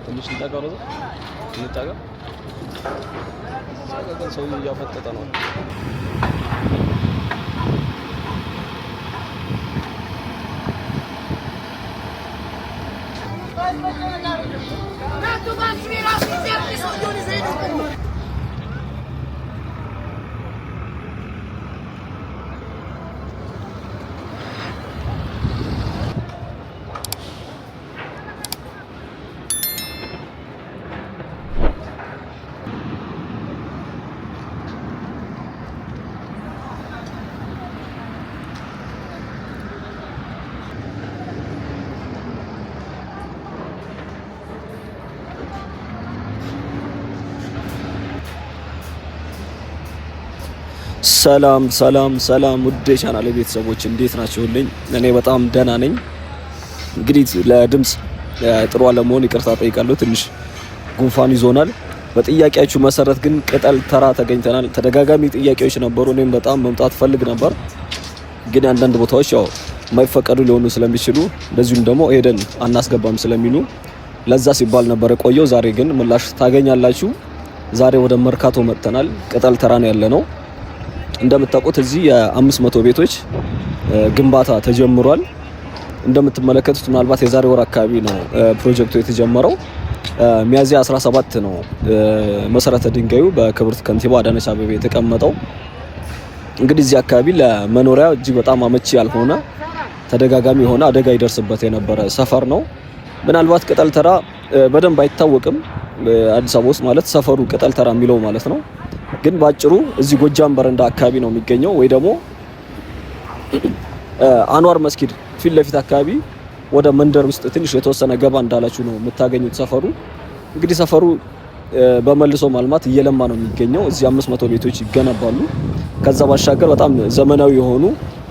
ትንሽ እንጠጋው እንጠጋ ሰው እያፈጠጠ ነው። ሰላም ውድ የቻናሌ ቤተሰቦች እንዴት ናችሁልኝ? እኔ በጣም ደህና ነኝ። እንግዲህ ለድምጽ ጥሩ አለመሆን ይቅርታ ጠይቃለሁ። ትንሽ ጉንፋን ይዞናል። በጥያቄያችሁ መሰረት ግን ቅጠል ተራ ተገኝተናል። ተደጋጋሚ ጥያቄዎች ነበሩ። እኔም በጣም መምጣት ፈልግ ነበር፣ ግን አንዳንድ ቦታዎች ያው የማይፈቀዱ ሊሆኑ ስለሚችሉ እንደዚሁም ደግሞ ሄደን አናስገባም ስለሚሉ ለዛ ሲባል ነበር የቆየው። ዛሬ ግን ምላሽ ታገኛላችሁ። ዛሬ ወደ መርካቶ መጥተናል። ቅጠል ተራ ነው ያለነው። እንደምታውቁት እዚህ የ500 ቤቶች ግንባታ ተጀምሯል። እንደምትመለከቱት ምናልባት የዛሬ ወር አካባቢ ነው ፕሮጀክቱ የተጀመረው። ሚያዝያ 17 ነው መሰረተ ድንጋዩ በክብርት ከንቲባ አዳነች አቤቤ የተቀመጠው። እንግዲህ እዚህ አካባቢ ለመኖሪያ እጅግ በጣም አመቺ ያልሆነ ተደጋጋሚ የሆነ አደጋ ይደርስበት የነበረ ሰፈር ነው። ምናልባት ቅጠል ተራ በደንብ አይታወቅም አዲስ አበባ ውስጥ ማለት ሰፈሩ ቅጠል ተራ የሚለው ማለት ነው። ግን ባጭሩ እዚህ ጎጃም በረንዳ አካባቢ ነው የሚገኘው፣ ወይ ደግሞ አንዋር መስጊድ ፊት ለፊት አካባቢ ወደ መንደር ውስጥ ትንሽ የተወሰነ ገባ እንዳላችሁ ነው የምታገኙት ሰፈሩ። እንግዲህ ሰፈሩ በመልሶ ማልማት እየለማ ነው የሚገኘው። እዚህ 500 ቤቶች ይገነባሉ። ከዛ ባሻገር በጣም ዘመናዊ የሆኑ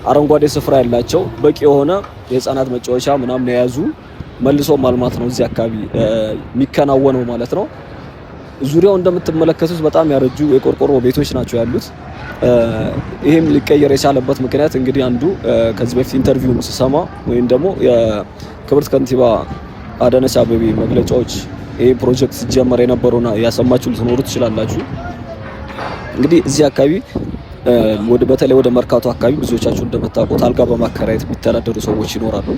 አረንጓዴ ስፍራ ያላቸው በቂ የሆነ የህፃናት መጫወቻ ምናምን የያዙ መልሶ ማልማት ነው እዚህ አካባቢ የሚከናወነው ማለት ነው። ዙሪያው እንደምትመለከቱት በጣም ያረጁ የቆርቆሮ ቤቶች ናቸው ያሉት። ይሄም ሊቀየር የቻለበት ምክንያት እንግዲህ አንዱ ከዚህ በፊት ኢንተርቪውም ሲሰማ ወይም ደግሞ የክብርት ከንቲባ አዳነች አቤቤ መግለጫዎች ይሄ ፕሮጀክት ሲጀመር የነበረውና ያሰማችሁ ልትኖሩ ትችላላችሁ። እንግዲህ እዚህ አካባቢ በተለይ ወደ መርካቶ አካባቢ ብዙዎቻችሁ እንደምታውቁት አልጋ በማከራየት የሚተዳደሩ ሰዎች ይኖራሉ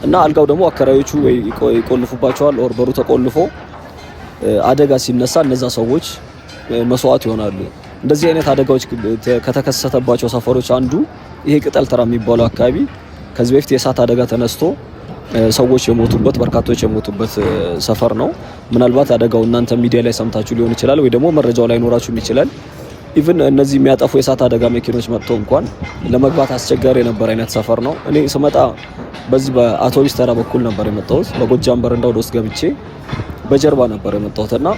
እና አልጋው ደግሞ አከራዮቹ ወይ ይቆልፉባቸዋል ኦር በሩ ተቆልፎ አደጋ ሲነሳ እነዛ ሰዎች መስዋዕት ይሆናሉ። እንደዚህ አይነት አደጋዎች ከተከሰተባቸው ሰፈሮች አንዱ ይሄ ቅጠል ተራ የሚባለው አካባቢ ከዚህ በፊት የእሳት አደጋ ተነስቶ ሰዎች የሞቱበት በርካቶች የሞቱበት ሰፈር ነው። ምናልባት አደጋው እናንተ ሚዲያ ላይ ሰምታችሁ ሊሆን ይችላል፣ ወይ ደግሞ መረጃው ላይ ኖራችሁም ይችላል። ኢቭን እነዚህ የሚያጠፉ የእሳት አደጋ መኪኖች መጥተው እንኳን ለመግባት አስቸጋሪ የነበረ አይነት ሰፈር ነው። እኔ ስመጣ በዚህ በአውቶቡስ ተራ በኩል ነበር የመጣሁት። በጎጃም በረንዳ ወደ ውስጥ ገብቼ በጀርባ ነበር የመጣሁትና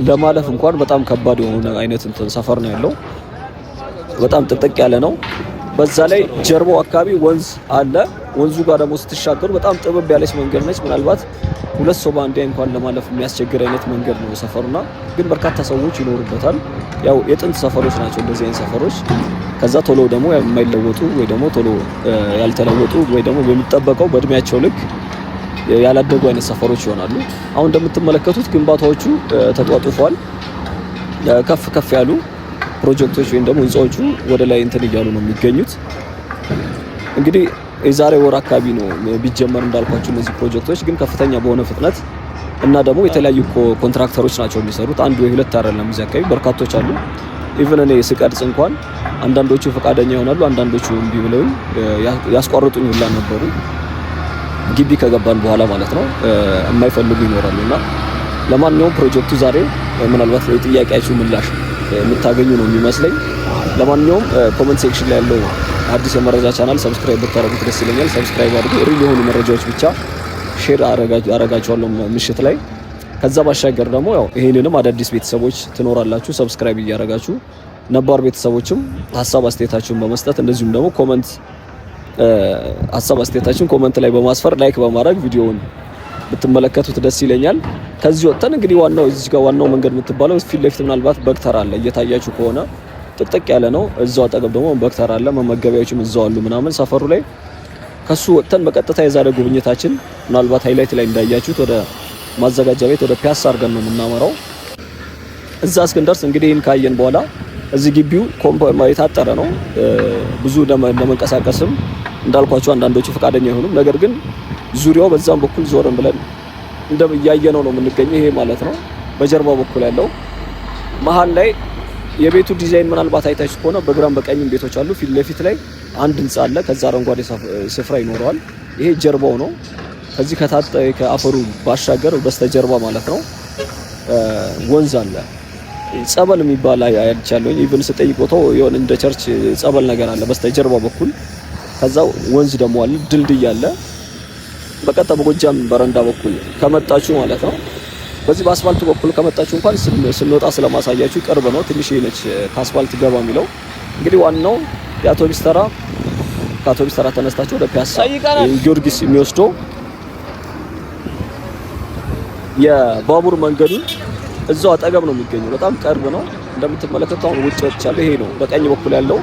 ለማለፍ እንኳን በጣም ከባድ የሆነ አይነት ሰፈር ነው ያለው። በጣም ጥቅጥቅ ያለ ነው። በዛ ላይ ጀርባው አካባቢ ወንዝ አለ። ወንዙ ጋር ደግሞ ስትሻገሩ በጣም ጥብብ ያለች መንገድ ነች። ምናልባት ሁለት ሰው በአንድ እንኳን ለማለፍ የሚያስቸግር አይነት መንገድ ነው ሰፈሩና፣ ግን በርካታ ሰዎች ይኖሩበታል። ያው የጥንት ሰፈሮች ናቸው እንደዚህ አይነት ሰፈሮች። ከዛ ቶሎ ደግሞ የማይለወጡ ወይ ደግሞ ቶሎ ያልተለወጡ ወይ ደግሞ በሚጠበቀው በእድሜያቸው ልክ ያላደጉ አይነት ሰፈሮች ይሆናሉ። አሁን እንደምትመለከቱት ግንባታዎቹ ተጧጡፏል። ከፍ ያሉ ፕሮጀክቶች ወይም ደግሞ ህንጻዎቹ ወደ ላይ እንትን እያሉ ነው የሚገኙት። እንግዲህ የዛሬ ወር አካባቢ ነው ቢጀመር እንዳልኳችሁ እነዚህ ፕሮጀክቶች ግን ከፍተኛ በሆነ ፍጥነት እና ደግሞ የተለያዩ ኮንትራክተሮች ናቸው የሚሰሩት። አንዱ ወይ ሁለት አይደለም፣ እዚህ አካባቢ በርካቶች አሉ። ኢቭን እኔ ስቀርጽ እንኳን አንዳንዶቹ ፈቃደኛ ይሆናሉ፣ አንዳንዶቹ እምቢ ብለው ያስቋርጡኝ ሁላ ነበሩ። ግቢ ከገባን በኋላ ማለት ነው የማይፈልጉ ይኖራሉና ለማንኛውም ፕሮጀክቱ ዛሬ ምናልባት ለጥያቄያችሁ ምላሽ የምታገኙ ነው የሚመስለኝ። ለማንኛውም ኮሜንት ሴክሽን ላይ ያለው አዲስ የመረጃ ቻናል ሰብስክራይብ ብታረጉት ደስ ይለኛል። ሰብስክራይብ አድርጉ። ሪል የሆኑ መረጃዎች ብቻ ሼር አረጋችኋለሁ ምሽት ላይ። ከዛ ባሻገር ደግሞ ያው ይሄንንም አዳዲስ ቤተሰቦች ትኖራላችሁ ሰብስክራይብ እያረጋችሁ፣ ነባር ቤተሰቦችም ሀሳብ አስተያየታችሁን በመስጠት እንደዚሁም ደግሞ ሀሳብ አስተያየታችሁን ኮሜንት ላይ በማስፈር ላይክ በማድረግ ቪዲዮውን ብትመለከቱት ደስ ይለኛል። ከዚህ ወጥተን እንግዲህ እዚህ ጋር ዋናው መንገድ የምትባለው ፊት ለፊት ምናልባት በክተር አለ፣ እየታያችሁ ከሆነ ጥቅጥቅ ያለ ነው። እዛው አጠገብ ደግሞ በክተር አለ፣ መመገቢያዎችም እዛው አሉ ምናምን ሰፈሩ ላይ። ከሱ ወጥተን በቀጥታ የዛሬ ጉብኝታችን ምናልባት ሃይላይት ላይ እንዳያችሁት ወደ ማዘጋጃ ቤት ወደ ፒያሳ አድርገን ነው የምናመራው። እዛ እስክንደርስ እንግዲህ ይህን ካየን በኋላ እዚህ ግቢው የታጠረ ነው። ብዙ ለመንቀሳቀስም እንዳልኳቸው አንዳንዶቹ ፈቃደኛ አይሆኑም። ነገር ግን ዙሪያው በዛም በኩል ዞረን ብለን እያየነው ነው የምንገኘው። ይሄ ማለት ነው በጀርባው በኩል ያለው መሀል ላይ የቤቱ ዲዛይን ምናልባት አይታችሁ ከሆነ በግራም በቀኝም ቤቶች አሉ። ፊት ለፊት ላይ አንድ ህንጻ አለ። ከዛ አረንጓዴ ስፍራ ይኖረዋል። ይሄ ጀርባው ነው። ከዚህ ከአፈሩ ባሻገር በስተጀርባ ማለት ነው ወንዝ አለ። ጸበል የሚባል አይቻለሁ። ኢቭን ስጠይቅ ቦታው የሆነ እንደ ቸርች ጸበል ነገር አለ በስተጀርባ በኩል። ከዛ ወንዝ ደግሞ አለ፣ ድልድይ አለ። በቀጥታ በጎጃም በረንዳ በኩል ከመጣችሁ ማለት ነው በዚህ በአስፋልቱ በኩል ከመጣችሁ እንኳን ስንወጣ ስለማሳያችሁ ቅርብ ነው። ትንሽ ነች ከአስፋልት ገባ የሚለው። እንግዲህ ዋናው የአውቶቢስ ተራ ከአውቶቢስ ተራ ተነስታችሁ ወደ ፒያሳ ጊዮርጊስ የሚወስደው የባቡር መንገዱ እዛው አጠገብ ነው የሚገኘው። በጣም ቅርብ ነው። እንደምትመለከቱት አሁን ውጭ ወጥቻለሁ። ይሄ ነው በቀኝ በኩል ያለው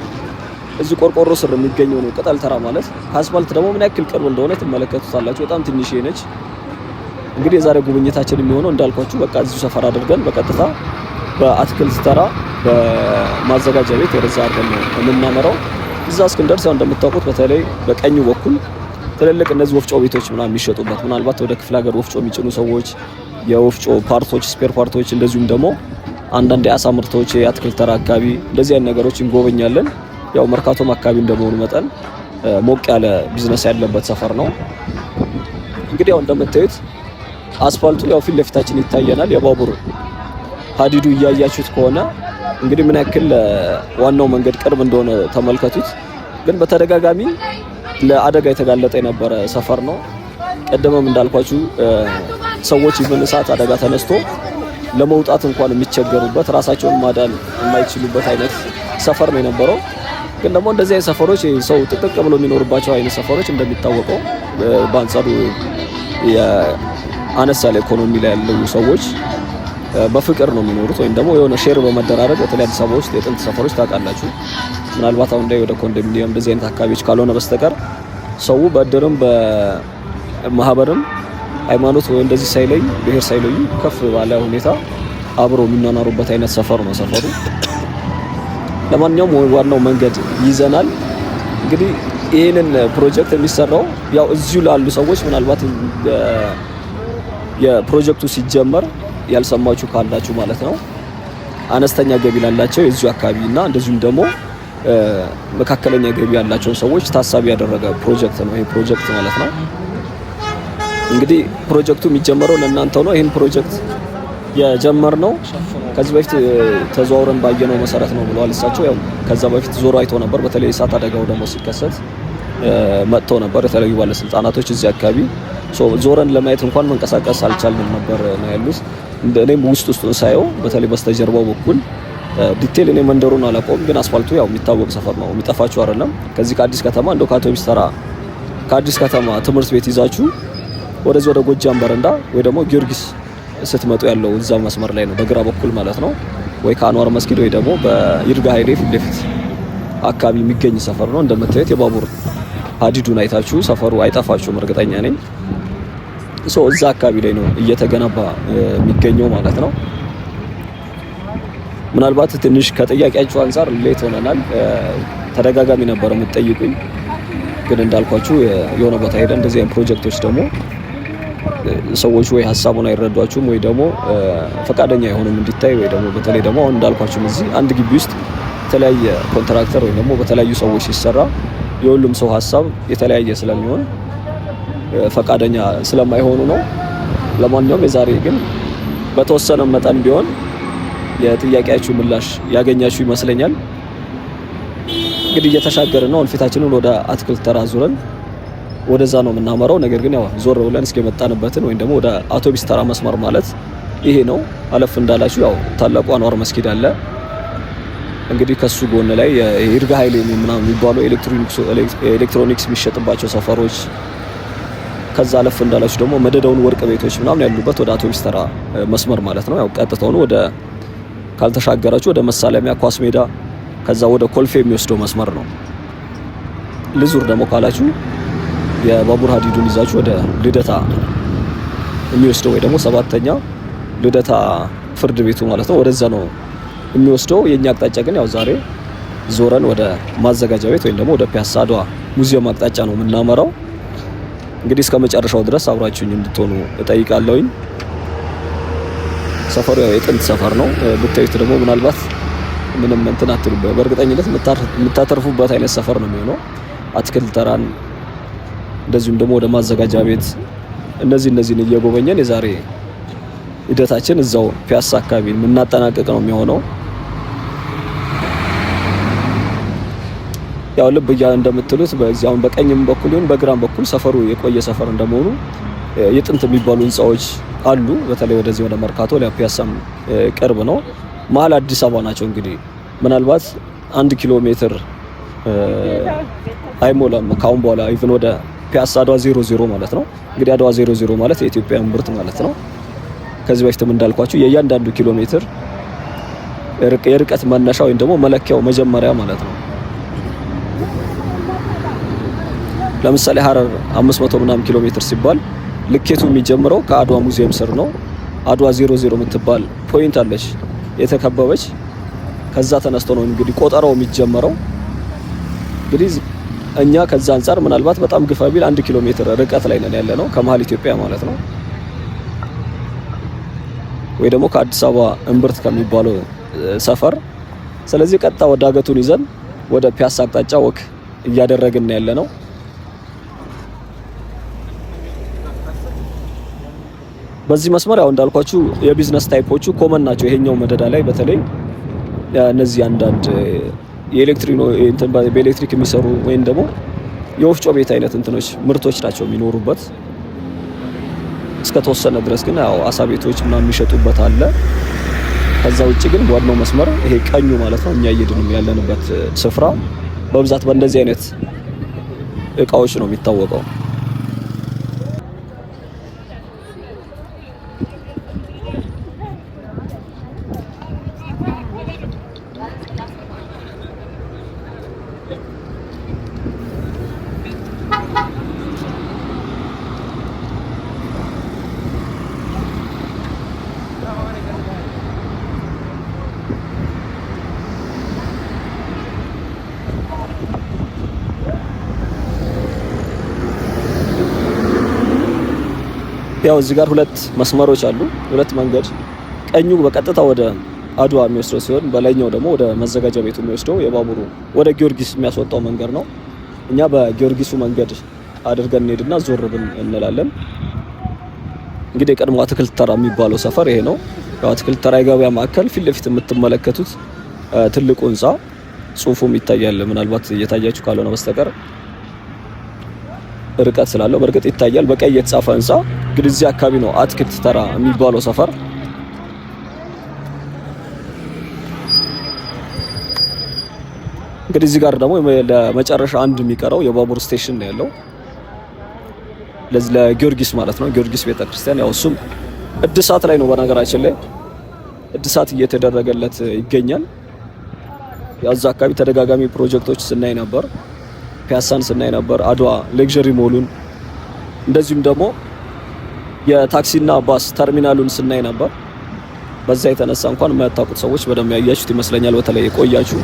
እዚህ ቆርቆሮ ስር የሚገኘው ነው ቅጠል ተራ ማለት። ከአስፋልት ደግሞ ምን ያክል ቅርብ እንደሆነ ትመለከቱታላችሁ። በጣም ትንሽ ነች። እንግዲህ የዛሬ ጉብኝታችን የሚሆነው እንዳልኳችሁ በቃ እዚሁ ሰፈር አድርገን በቀጥታ በአትክልት ተራ በማዘጋጃ ቤት ወደዛ አድርገን ነው የምናመራው። እዛ እስክንደርስ ያው እንደምታውቁት በተለይ በቀኙ በኩል ትልልቅ እነዚህ ወፍጮ ቤቶች ምናምን የሚሸጡበት ምናልባት ወደ ክፍለ ሀገር ወፍጮ የሚጭኑ ሰዎች የወፍጮ ፓርቶች፣ ስፔር ፓርቶች እንደዚሁም ደግሞ አንዳንድ የአሳ ምርቶች የአትክልት ተራ አካባቢ እንደዚህ አይነት ነገሮች እንጎበኛለን። ያው መርካቶም አካባቢ እንደመሆኑ መጠን ሞቅ ያለ ቢዝነስ ያለበት ሰፈር ነው። እንግዲህ ያው እንደምታዩት አስፋልቱ ያው ፊት ለፊታችን ይታየናል። የባቡር ሀዲዱ እያያችሁት ከሆነ እንግዲህ ምን ያክል ዋናው መንገድ ቅርብ እንደሆነ ተመልከቱት። ግን በተደጋጋሚ ለአደጋ የተጋለጠ የነበረ ሰፈር ነው። ቀደመም እንዳልኳችሁ ሰዎች በእሳት አደጋ ተነስቶ ለመውጣት እንኳን የሚቸገሩበት ራሳቸውን ማዳን የማይችሉበት አይነት ሰፈር ነው የነበረው። ግን ደግሞ እንደዚህ አይነት ሰፈሮች ሰው ጥቅጥቅ ብሎ የሚኖርባቸው አይነት ሰፈሮች እንደሚታወቀው በአንጻሩ የአነስ ያለ ኢኮኖሚ ላይ ያሉ ሰዎች በፍቅር ነው የሚኖሩት፣ ወይም ደግሞ የሆነ ሼር በመደራረግ በተለይ አዲስ አበባ ውስጥ የጥንት ሰፈሮች ታውቃላችሁ። ምናልባት አሁን ላይ ወደ ኮንዶሚኒየም እንደዚህ አይነት አካባቢዎች ካልሆነ በስተቀር ሰው በእድርም በማህበርም ሃይማኖት ወይ እንደዚህ ሳይለይ ብሔር ሳይለዩ ከፍ ባለ ሁኔታ አብሮ የሚናናሩበት አይነት ሰፈር ነው ሰፈሩ። ለማንኛውም ዋናው መንገድ ይዘናል። እንግዲህ ይህንን ፕሮጀክት የሚሰራው ያው እዚሁ ላሉ ሰዎች ምናልባት የፕሮጀክቱ ሲጀመር ያልሰማችሁ ካላችሁ ማለት ነው አነስተኛ ገቢ ላላቸው የዚሁ አካባቢና እንደዚሁም ደግሞ መካከለኛ ገቢ ያላቸውን ሰዎች ታሳቢ ያደረገ ፕሮጀክት ነው ይሄ ፕሮጀክት ማለት ነው። እንግዲህ ፕሮጀክቱ የሚጀመረው ለእናንተ ነው። ይህን ፕሮጀክት የጀመርነው ከዚህ በፊት ተዘዋውረን ባየነው መሰረት ነው ብለዋል እሳቸው። ያው ከዛ በፊት ዞሮ አይቶ ነበር። በተለይ እሳት አደጋው ደግሞ ሲከሰት መጥተው ነበር የተለያዩ ባለስልጣናቶች እዚህ አካባቢ። ዞረን ለማየት እንኳን መንቀሳቀስ አልቻልንም ነበር ነው ያሉት። እኔም ውስጡን ሳየው በተለይ በስተጀርባው በኩል ዲቴል እኔ መንደሩን አላውቀውም፣ ግን አስፋልቱ ያው የሚታወቅ ሰፈር ነው፣ የሚጠፋችሁ አይደለም። ከዚህ ከአዲስ ከተማ እንደው ከአውቶቢስ ተራ ከአዲስ ከተማ ትምህርት ቤት ይዛችሁ ወደዚህ ወደ ጎጃም በረንዳ ወይ ደግሞ ጊዮርጊስ ስትመጡ ያለው እዛ መስመር ላይ ነው በግራ በኩል ማለት ነው። ወይ ከአንዋር መስጊድ ወይ ደግሞ በይርጋ ኃይሌ ፊት ለፊት አካባቢ የሚገኝ ሰፈር ነው። እንደምታዩት የባቡር ሀዲዱን አይታችሁ ሰፈሩ አይጠፋችሁም እርግጠኛ ነኝ። እዛ አካባቢ ላይ ነው እየተገነባ የሚገኘው ማለት ነው። ምናልባት ትንሽ ከጥያቄያችሁ አንፃር ሌት ሆነናል። ተደጋጋሚ ነበር የምትጠይቁኝ፣ ግን እንዳልኳችሁ የሆነ ቦታ ሄደ እንደዚህ አይነት ፕሮጀክቶች ደግሞ ሰዎች ወይ ሀሳቡን አይረዷችሁም ወይ ደግሞ ፈቃደኛ አይሆኑም እንዲታይ፣ ወይ ደግሞ በተለይ ደግሞ አሁን እንዳልኳችሁ እዚህ አንድ ግቢ ውስጥ የተለያየ ኮንትራክተር ወይ ደግሞ በተለያዩ ሰዎች ሲሰራ የሁሉም ሰው ሀሳብ የተለያየ ስለሚሆን ፈቃደኛ ስለማይሆኑ ነው። ለማንኛውም የዛሬ ግን በተወሰነ መጠን ቢሆን የጥያቄያችሁ ምላሽ ያገኛችሁ ይመስለኛል። እንግዲህ እየተሻገርን ነው። ፊታችንን ወደ አትክልት ተራ ዙረን ወደዛ ነው የምናመራው። ነገር ግን ያው ዞር ብለን እስከ መጣንበትን ወይም ደግሞ ወደ አውቶቢስ ተራ መስመር ማለት ይሄ ነው። አለፍ እንዳላችሁ ያው ታላቁ አንዋር መስጊድ አለ። እንግዲህ ከሱ ጎን ላይ የይርጋ ኃይሌ ምናምን የሚባሉ ኤሌክትሮኒክስ የሚሸጥባቸው ሰፈሮች፣ ከዛ አለፍ እንዳላችሁ ደግሞ መደዳውን ወርቅ ቤቶች ምናምን ያሉበት ወደ አውቶቢስ ተራ መስመር ማለት ነው። ያው ቀጥታውን ወደ ካልተሻገራችሁ ወደ መሳለሚያ ኳስ ሜዳ ከዛ ወደ ኮልፌ የሚወስደው መስመር ነው። ልዙር ደግሞ ካላችሁ የባቡር ሀዲዱን ይዛችሁ ወደ ልደታ የሚወስደው ወይ ደግሞ 7ኛ ልደታ ፍርድ ቤቱ ማለት ነው ወደዛ ነው የሚወስደው። የኛ አቅጣጫ ግን ያው ዛሬ ዞረን ወደ ማዘጋጃ ቤት ወይም ደግሞ ወደ ፒያሳ አድዋ ሙዚየም አቅጣጫ ነው የምናመራው። እንግዲህ እስከ መጨረሻው ድረስ አብራችሁኝ እንድትሆኑ እጠይቃለሁኝ። ሰፈሩ ያው የጥንት ሰፈር ነው። ብታዩት ደግሞ ምናልባት ምንም እንትን አትሉበት፣ በእርግጠኝነት የምታተርፉበት አይነት ሰፈር ነው የሚሆነው። አትክልት ተራን እንደዚሁም ደግሞ ወደ ማዘጋጃ ቤት እነዚህን እየጎበኘን የዛሬ ሂደታችን እዛው ፒያሳ አካባቢ የምናጠናቀቅ ነው የሚሆነው። ያው ልብ እንደምትሉት በዚያው በቀኝም በኩል ይሁን በግራም በኩል ሰፈሩ የቆየ ሰፈር እንደመሆኑ የጥንት የሚባሉ ህንጻዎች አሉ። በተለይ ወደዚህ ወደ መርካቶ ለፒያሳም ቅርብ ነው። መሀል አዲስ አበባ ናቸው። እንግዲህ ምናልባት 1 ኪሎ ሜትር አይሞላም ካሁን በኋላ ኢቭን ወደ ፒያሳ አድዋ 00 ማለት ነው። እንግዲህ አድዋ 00 ማለት የኢትዮጵያ እምብርት ማለት ነው። ከዚህ በፊትም እንዳልኳችሁ የእያንዳንዱ ኪሎ ሜትር የርቀት መነሻ ወይም ደግሞ መለኪያው መጀመሪያ ማለት ነው። ለምሳሌ ሀረር 500 ምናምን ኪሎ ሜትር ሲባል ልኬቱ የሚጀምረው ከአድዋ ሙዚየም ስር ነው። አድዋ 00 የምትባል ፖይንት አለች የተከበበች። ከዛ ተነስቶ ነው እንግዲህ ቆጠራው የሚጀመረው። እንግዲህ እኛ ከዛ አንፃር ምናልባት በጣም ግፋ ቢል 1 ኪሎ ሜትር ርቀት ላይ ነን ያለነው ከመሀል ኢትዮጵያ ማለት ነው። ወይ ደግሞ ከአዲስ አበባ እምብርት ከሚባለው ሰፈር። ስለዚህ ቀጥታ ወደ ዳገቱን ይዘን ወደ ፒያሳ አቅጣጫ ወክ እያደረግን ያለነው። በዚህ መስመር ያው እንዳልኳችሁ የቢዝነስ ታይፖቹ ኮመን ናቸው። ይሄኛው መደዳ ላይ በተለይ እነዚህ አንዳንድ በኤሌክትሪክ የሚሰሩ ወይም ደግሞ የወፍጮ ቤት አይነት እንትኖች ምርቶች ናቸው የሚኖሩበት። እስከ ተወሰነ ድረስ ግን ያው አሳ ቤቶች ምናምን የሚሸጡበት አለ። ከዛ ውጪ ግን ዋናው መስመር ይሄ ቀኙ ማለት ነው እኛ እየሄድን ያለንበት ስፍራ በብዛት በእንደዚህ አይነት እቃዎች ነው የሚታወቀው። ያው እዚህ ጋር ሁለት መስመሮች አሉ፣ ሁለት መንገድ። ቀኙ በቀጥታ ወደ አድዋ የሚወስደው ሲሆን በላይኛው ደግሞ ወደ መዘጋጃ ቤቱ የሚወስደው የባቡሩ ወደ ጊዮርጊስ የሚያስወጣው መንገድ ነው። እኛ በጊዮርጊሱ መንገድ አድርገን እንሄድና ዞር ብን እንላለን። እንግዲህ የቀድሞ አትክልት ተራ የሚባለው ሰፈር ይሄ ነው። ያው አትክልት ተራ የገበያ ማዕከል ፊት ለፊት የምትመለከቱት ትልቁ ህንጻ ጽሁፉም ይታያል። ምናልባት እየታያችሁ ካልሆነ በስተቀር ርቀት ስላለው በእርግጥ ይታያል። በቀይ የተጻፈ ህንጻ እንግዲህ እዚህ አካባቢ ነው አትክልት ተራ የሚባለው ሰፈር። እንግዲህ እዚህ ጋር ደግሞ ለመጨረሻ አንድ የሚቀረው የባቡር ስቴሽን ነው ያለው ለጊዮርጊስ ማለት ነው። ጊዮርጊስ ቤተክርስቲያን ያው እሱም እድሳት ላይ ነው። በነገራችን ላይ እድሳት እየተደረገለት ይገኛል። ያዛ አካባቢ ተደጋጋሚ ፕሮጀክቶች ስናይ ነበር። ፒያሳን ስናይ ነበር፣ አድዋ ሌክዠሪ ሞሉን፣ እንደዚሁም ደግሞ የታክሲና ባስ ተርሚናሉን ስናይ ነበር። በዛ የተነሳ እንኳን የማያውቁት ሰዎች በደንብ ያያችሁት ይመስለኛል፣ በተለይ የቆያችሁ።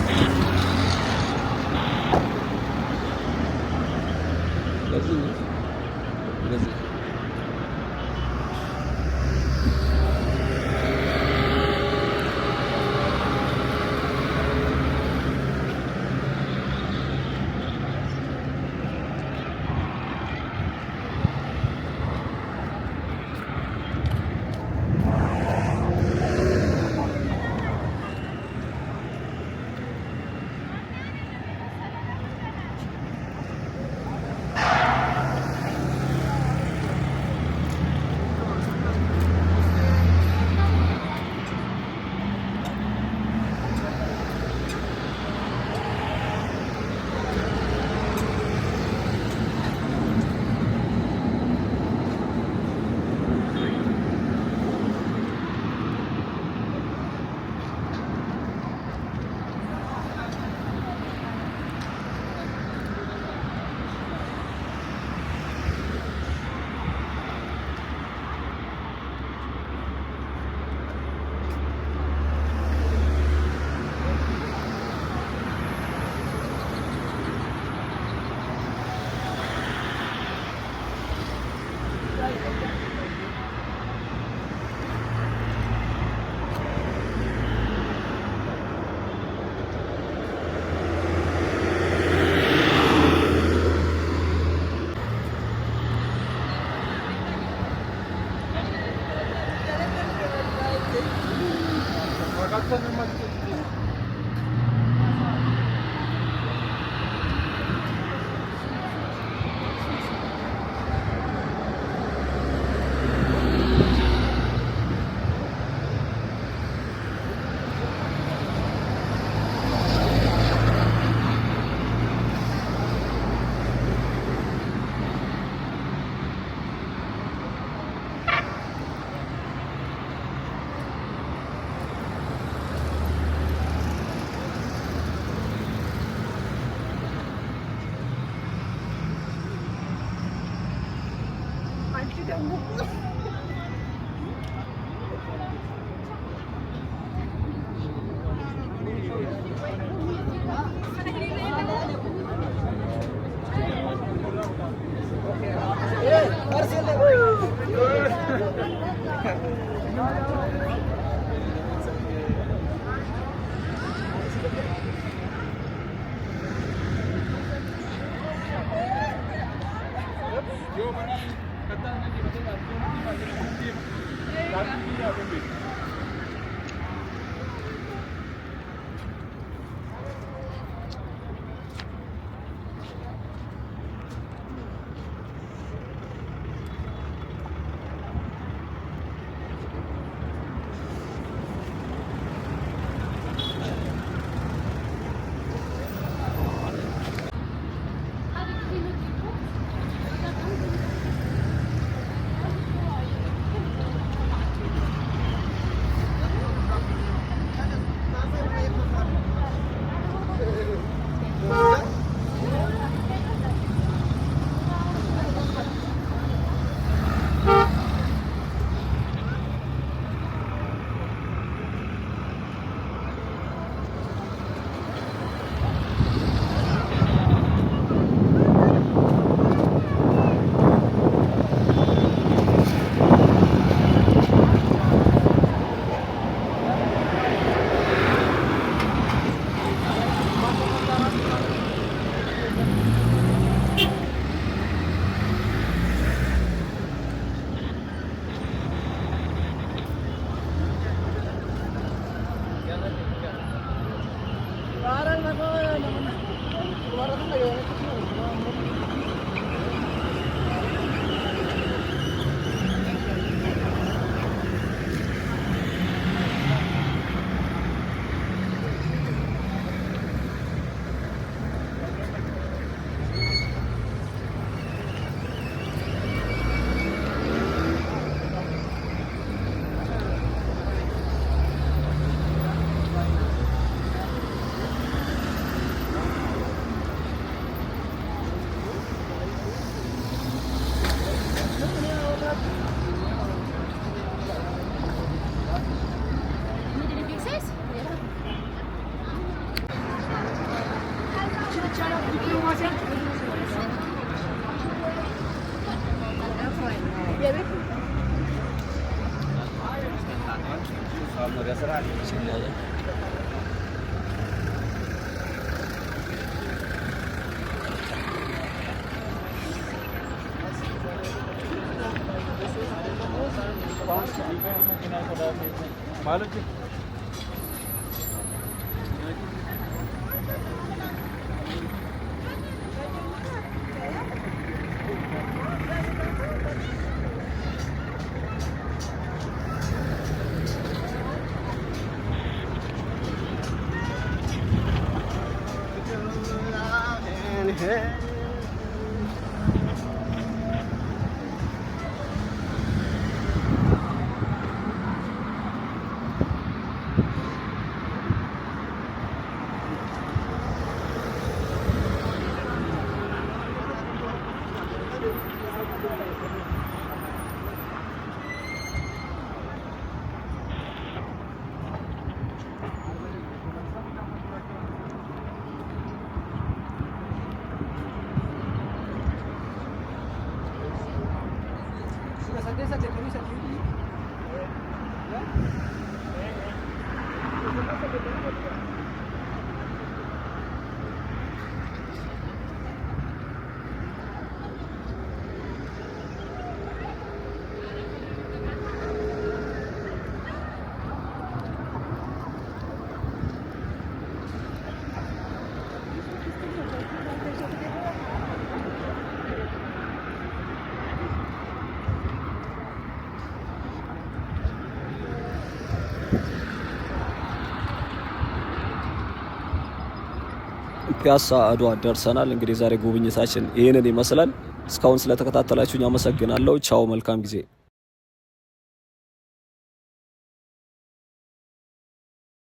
ፒያሳ አድዋ ደርሰናል። እንግዲህ ዛሬ ጉብኝታችን ይሄንን ይመስላል። እስካሁን ስለተከታተላችሁኝ አመሰግናለሁ። ቻው፣ መልካም ጊዜ